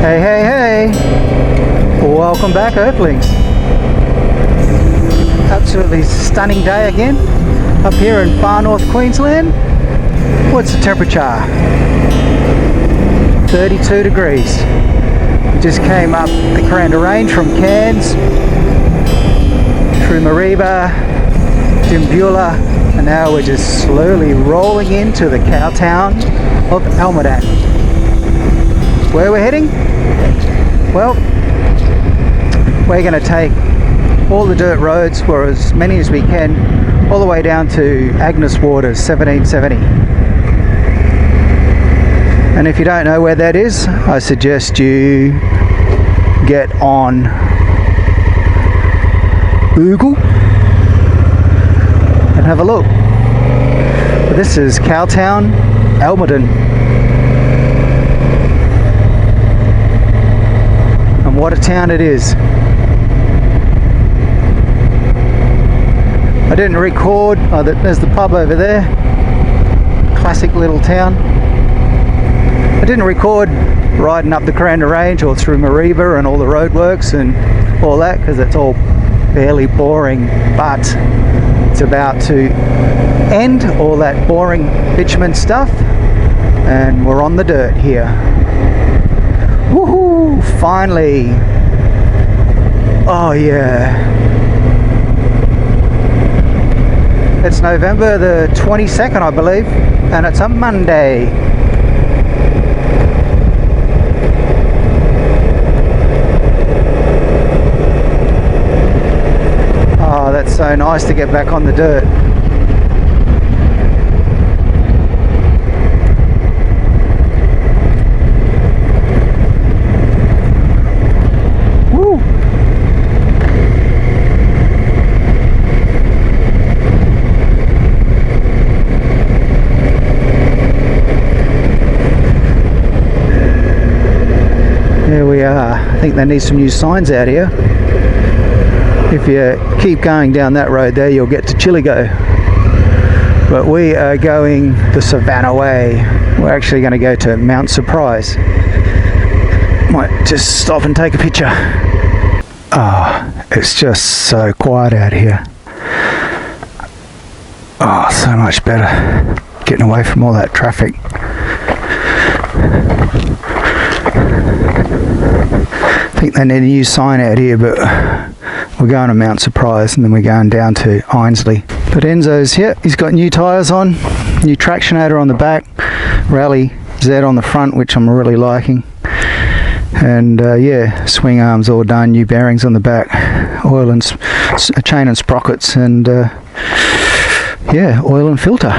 Hey, hey, hey! Welcome back, Earthlings. Absolutely stunning day again up here in far north Queensland. What's the temperature? 32 degrees. We just came up the Kunrada Range from Cairns through Mareeba, Dimbula, and now we're just slowly rolling into the cow town of Almaden. Where we're heading? Well, we're going to take all the dirt roads, or as many as we can, all the way down to Agnes Waters, 1770. And if you don't know where that is, I suggest you get on Google and have a look. But this is Cowtown, Almaden. And what a town it is. I didn't record, there's the pub over there, classic little town. I didn't record riding up the Kunrada Range or through Mareeba and all the roadworks and all that because it's all fairly boring, but it's about to end all that boring bitumen stuff and we're on the dirt here. Woohoo! Finally! Oh yeah! It's November the 22nd, I believe, and it's a Monday. Oh, that's so nice to get back on the dirt. Woo! There we are. I think they need some new signs out here. If you keep going down that road there, you'll get to Chiligo. But we are going the Savannah way. We're actually going to go to MtSurprise. Might just stop and take a picture. Oh, it's just so quiet out here. Oh, so much better. Getting away from all that traffic. I think they need a new sign out here, but we're going to MtSurprise and then we're going down to Einsley. But Enzo's here, he's got new tyres on, new tractionator on the back, Rally Z on the front, which I'm really liking. And yeah, swing arms all done, new bearings on the back, oil and chain and sprockets, and yeah, oil and filter.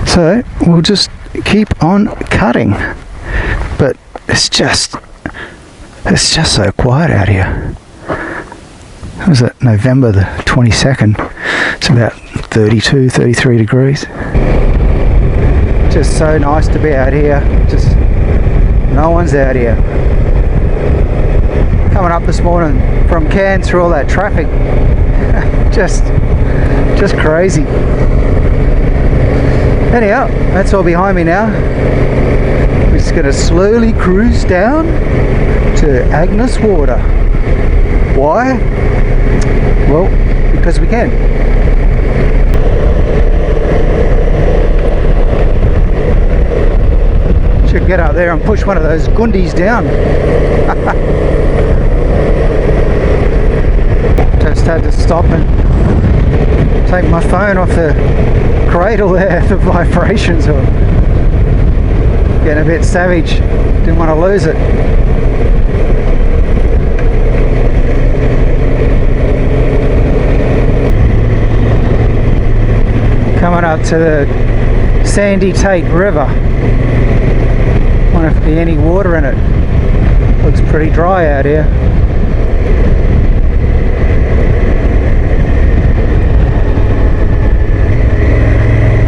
So we'll just keep on cutting. But it's just so quiet out here. What was it? November the 22nd. It's about 32, 33 degrees. Just so nice to be out here. Just no one's out here. Coming up this morning from Cairns through all that traffic. just crazy. Anyhow, that's all behind me now. We're just going to slowly cruise down to Agnes Water. Why? Well, because we can. Should get up there and push one of those gundies down. Just had to stop and take my phone off the cradle there. The vibrations are getting a bit savage. Didn't want to lose it. Coming up to the Sandy Tate River. Wonder if there'll be any water in it. Looks pretty dry out here.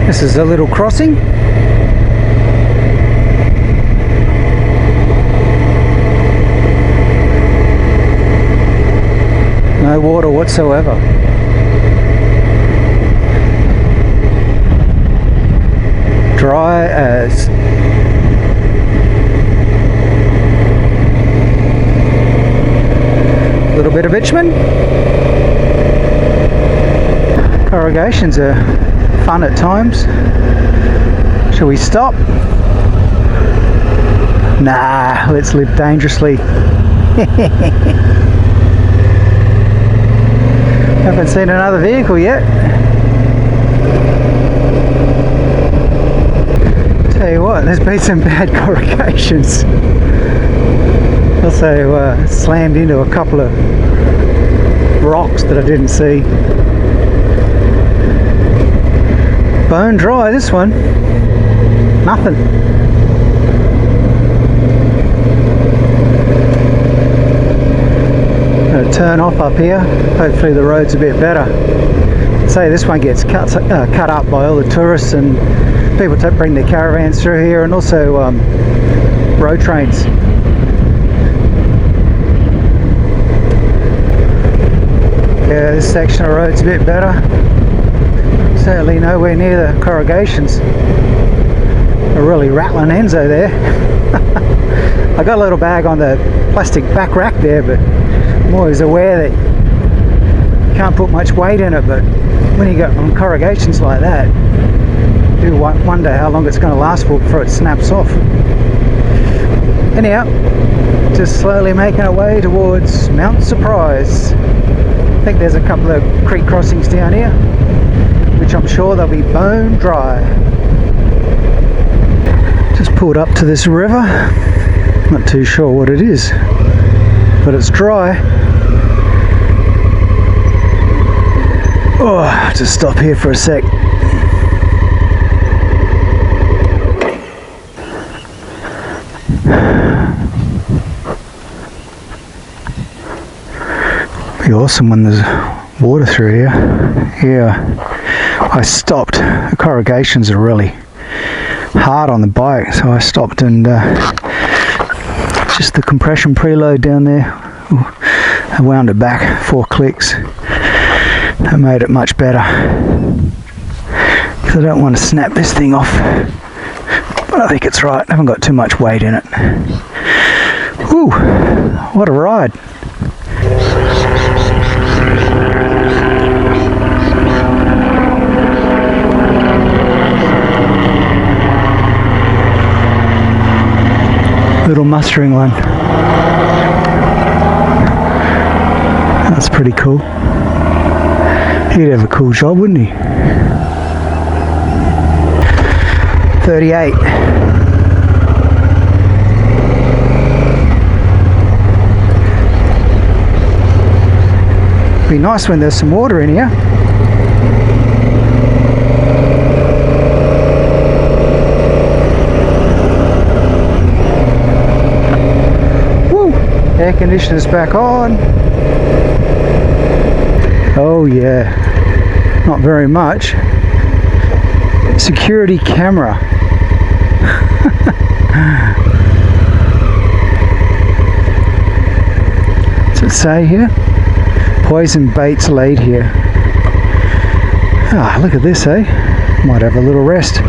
This is a little crossing. No water whatsoever. Dry as corrugations are fun at times. Shall we stop? Nah, let's live dangerously. Haven't seen another vehicle yet. Tell you what, there's been some bad corrugations. Also slammed into a couple of rocks that I didn't see. Bone dry, this one. Nothing. Gonna turn off up here. Hopefully the road's a bit better. Say this one gets cut up by all the tourists and people to bring their caravans through here, and also road trains. Yeah, this section of road's a bit better. Certainly nowhere near the corrugations. A really rattling Enzo there. I got a little bag on the plastic back rack there, but I'm always aware that you can't put much weight in it, but when you get on corrugations like that, you do wonder how long it's going to last for before it snaps off. Anyhow, just slowly making our way towards MtSurprise. I think there's a couple of creek crossings down here, which I'm sure they'll be bone dry. Just pulled up to this river. Not too sure what it is, but it's dry. Oh, just stop here for a sec. Be awesome when there's water through here. Yeah, I stopped. The corrugations are really hard on the bike, so I stopped and just the compression preload down there, I wound it back 4 clicks. That made it much better, because I don't want to snap this thing off, but I think it's right. I haven't got too much weight in it. Ooh, what a ride. Little mustering one. That's pretty cool. He'd have a cool job, wouldn't he? 38. Be nice when there's some water in here. Woo! Air conditioner's back on. Oh yeah, not very much. Security camera. What's it say here? Poison baits laid here. Ah, look at this, eh? Might have a little rest.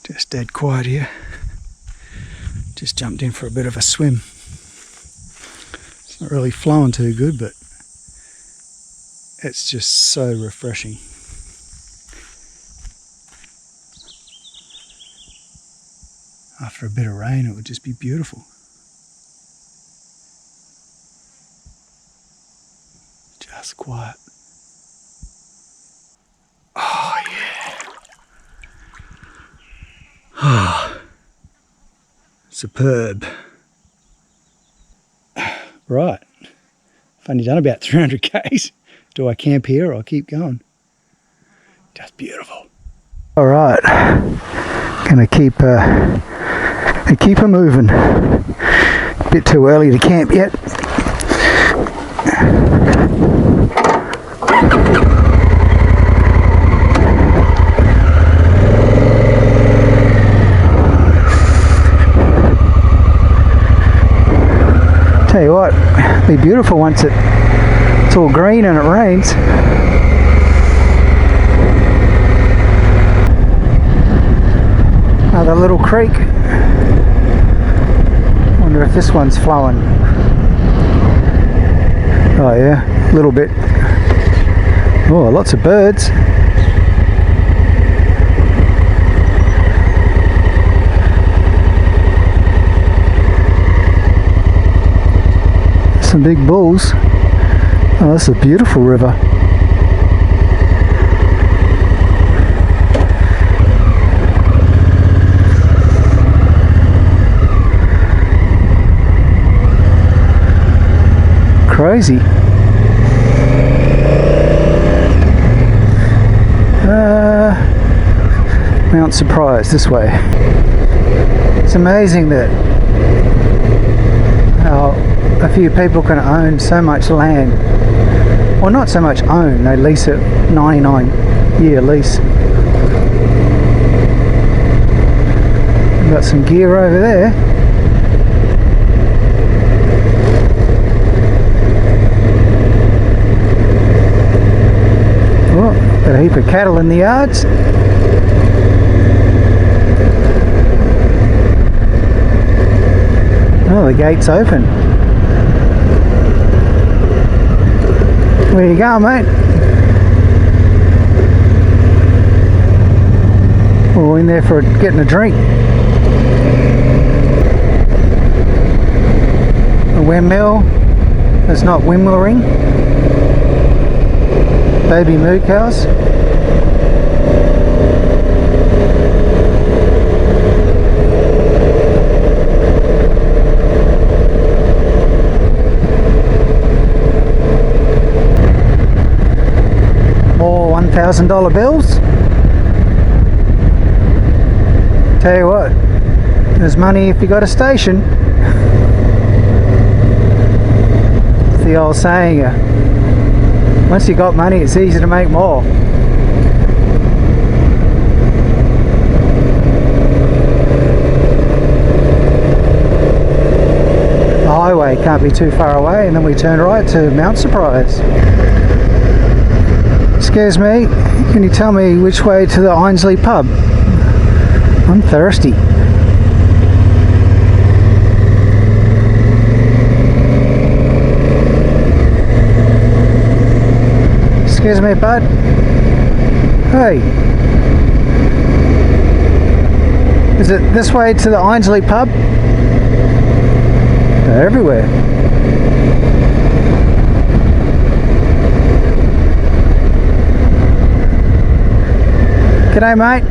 Just dead quiet here. Just jumped in for a bit of a swim. It's not really flowing too good, but it's just so refreshing. After a bit of rain, it would just be beautiful. Just quiet. Oh yeah. Ah, superb. Right. I've only done about 300 k's. Do I camp here or I'll keep going? Just beautiful. All right, gonna keep her moving. A bit too early to camp yet. Tell you what, it'll be beautiful once it's all green and it rains. Another little creek. Wonder if this one's flowing. Oh yeah, a little bit. Oh, lots of birds. Some big bulls. Oh, that's a beautiful river. Crazy. MtSurprise this way. It's amazing that how a few people can own so much land. Well, not so much own, they lease it, 99-year lease. We've got some gear over there. Oh, got a heap of cattle in the yards. Oh, the gate's open. Where you going, mate? We're in there for getting a drink. A windmill. It's not windmilling. Baby moo cows. More $1,000 bills. Tell you what, there's money if you got a station. It's the old saying, once you got money it's easy to make more. The highway can't be too far away, and then we turn right to MtSurprise. Excuse me, can you tell me which way to the Einsleigh pub? I'm thirsty. Excuse me, bud. Hey. Is it this way to the Einsleigh pub? They're everywhere. G'day, mate.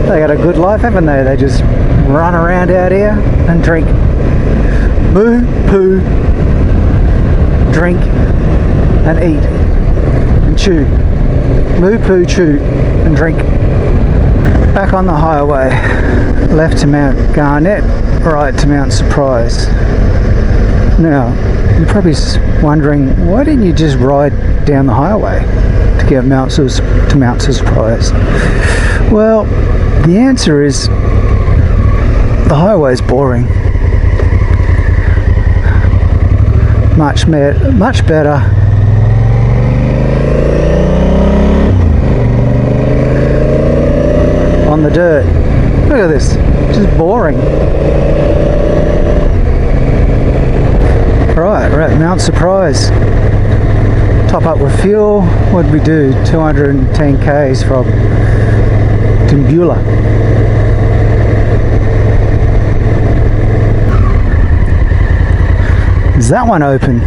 They got a good life, haven't they? They just run around out here and drink. Moo, poo, drink, and eat, and chew. Moo, poo, chew, and drink. Back on the highway, left to Mount Garnet, right to MtSurprise. Now, you're probably wondering, why didn't you just ride down the highway to get to MtSurprise? Well, the answer is the highway's boring. Much better on the dirt. Look at this, just boring. Right, we're at MtSurprise. Top up with fuel. What did we do? 210 k's from Dimbula. Is that one open?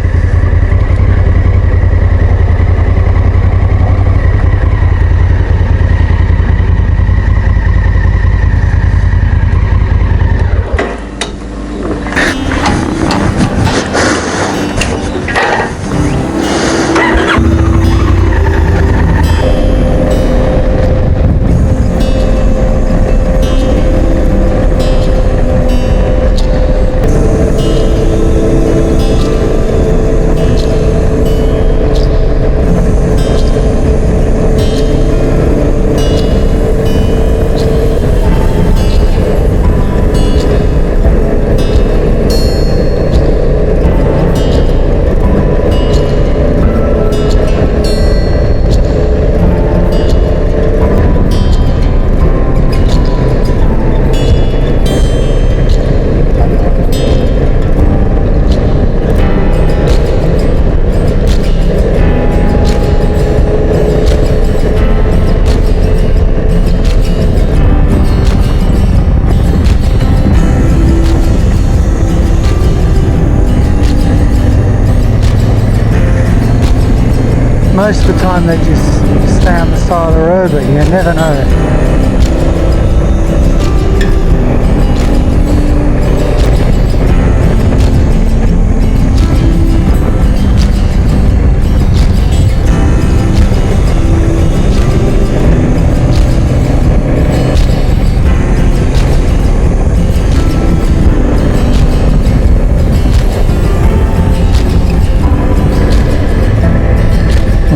Most of the time they just stay on the side of the road, but you never know.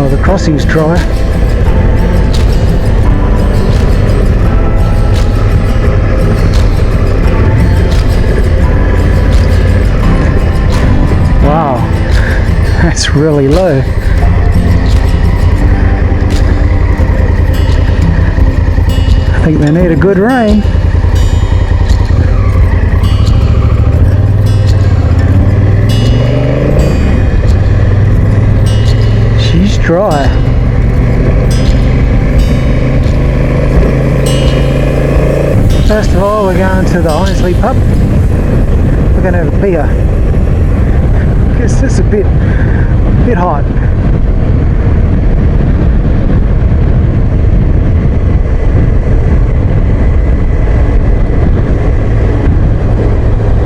The crossing's dry. Wow, that's really low. I think they need a good rain. Dry. First of all, we're going to the Einasleigh pub. We're going to have a beer. I guess it's a bit hot.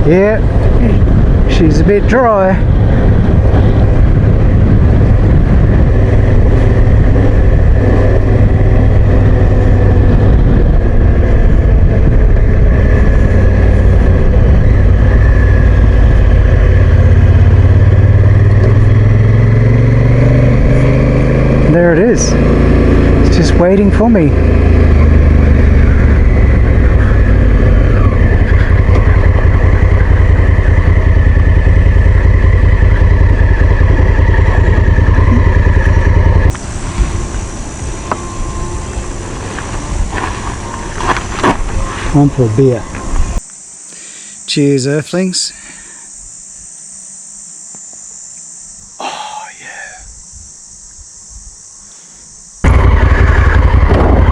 Yeah, she's a bit dry. There it is. It's just waiting for me. One for a beer. Cheers, Earthlings.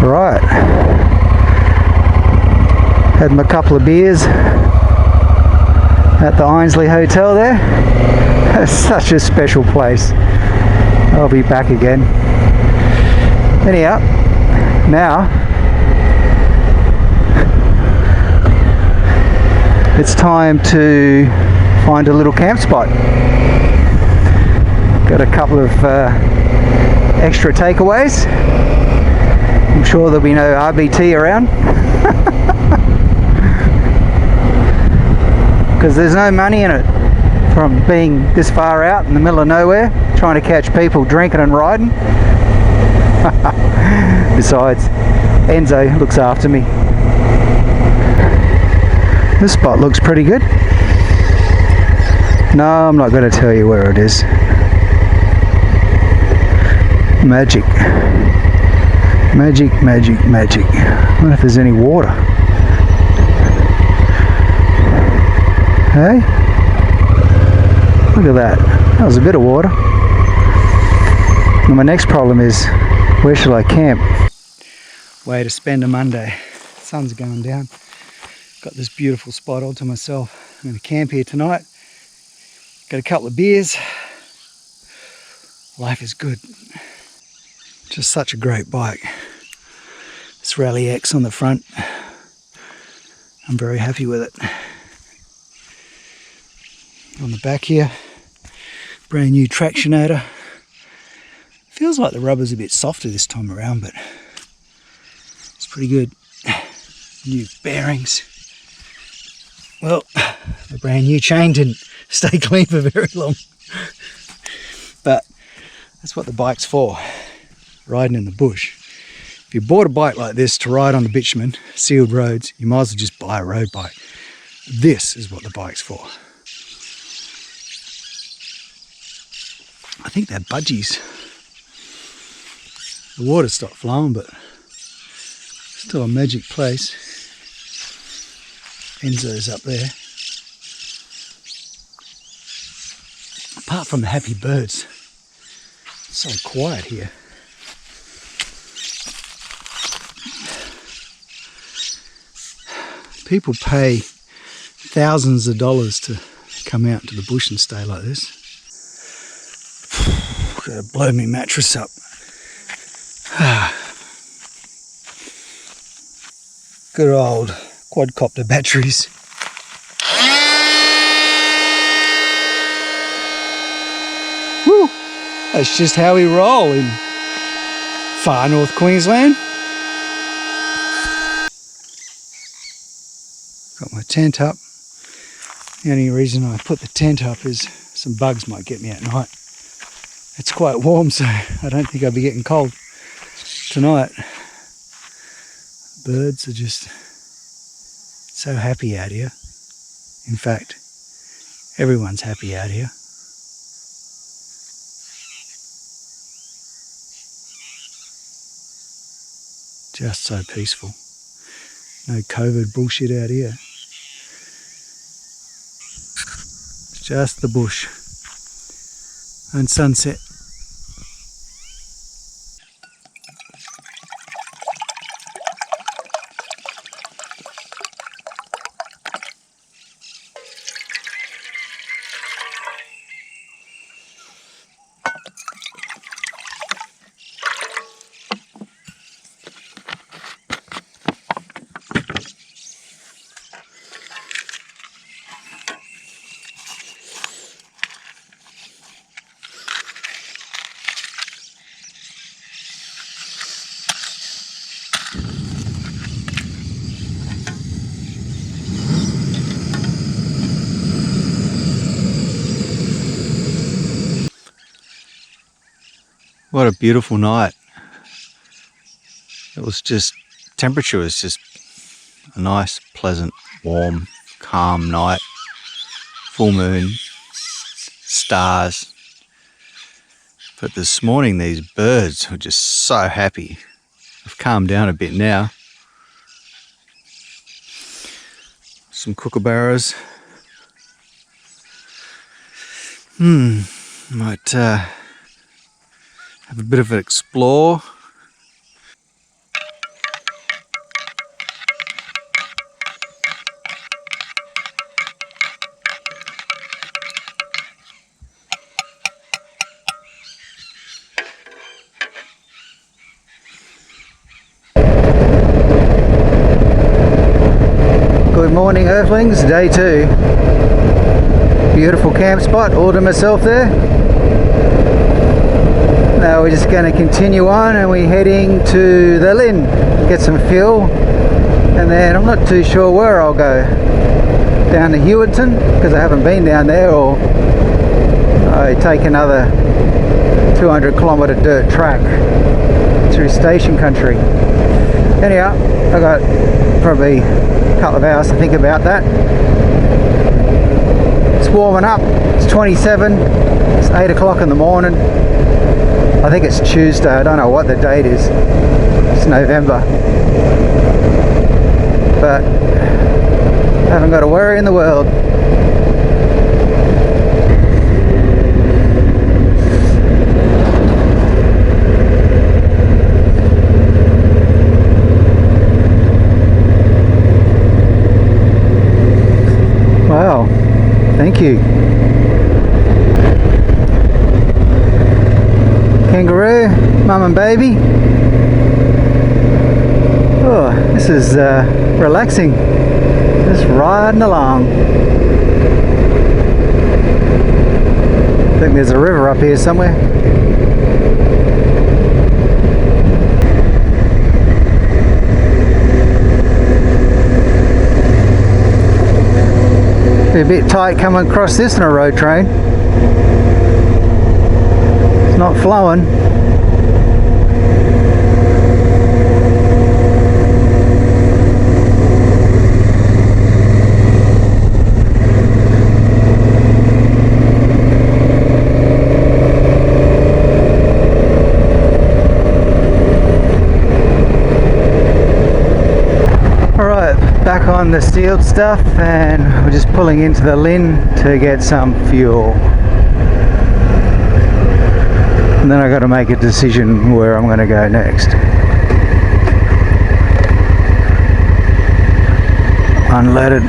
Right, had my couple of beers at the Einsleigh Hotel there. That's such a special place. I'll be back again. Anyhow, now it's time to find a little camp spot. Got a couple of extra takeaways. I'm sure there'll be no RBT around because there's no money in it from being this far out in the middle of nowhere trying to catch people drinking and riding. Besides, Enzo looks after me. This spot looks pretty good. No, I'm not going to tell you where it is. Magic. Magic, magic, magic. I wonder if there's any water. Hey? Look at that. That was a bit of water. And my next problem is, where shall I camp? Way to spend a Monday. The sun's going down. Got this beautiful spot all to myself. I'm going to camp here tonight. Got a couple of beers. Life is good. Just such a great bike. This Rally X on the front. I'm very happy with it. On the back here, brand new tractionator. Feels like the rubber's a bit softer this time around, but it's pretty good. New bearings. Well, the brand new chain didn't stay clean for very long. But that's what the bike's for. Riding in the bush. If you bought a bike like this to ride on the bitumen, sealed roads, you might as well just buy a road bike. This is what the bike's for. I think they're budgies. The water stopped flowing, but still a magic place. Enzo's up there. Apart from the happy birds, it's so quiet here. People pay thousands of dollars to come out into the bush and stay like this. Gotta blow my mattress up. Good old quadcopter batteries. Woo! That's just how we roll in far north Queensland. Got my tent up. The only reason I put the tent up is some bugs might get me at night. It's quite warm, so I don't think I'll be getting cold tonight. Birds are just so happy out here. In fact, everyone's happy out here. Just so peaceful. No COVID bullshit out here. It's just the bush and sunset. What a beautiful night. It was just, temperature was just a nice, pleasant, warm, calm night. Full moon, stars. But this morning these birds were just so happy. They've calmed down a bit now. Some kookaburras. Might have a bit of an explore. Good morning, Earthlings. Day 2. Beautiful camp spot, all to myself there. Now we're just going to continue on and we're heading to the Lynd, get some fuel, and then I'm not too sure where I'll go. Down to Hughenden, because I haven't been down there, or I take another 200-kilometre dirt track through station country. Anyhow, I got probably a couple of hours to think about that. It's warming up, it's 27, it's 8 o'clock in the morning. I think it's Tuesday, I don't know what the date is. It's November. But I haven't got a worry in the world. Wow, thank you. Kangaroo, mum and baby. Oh, this is relaxing. Just riding along. I think there's a river up here somewhere. Be a bit tight coming across this in a road train. It's not flowing. Back on the sealed stuff, and we're just pulling into the Lynd to get some fuel. And then I got to make a decision where I'm going to go next. Unleaded.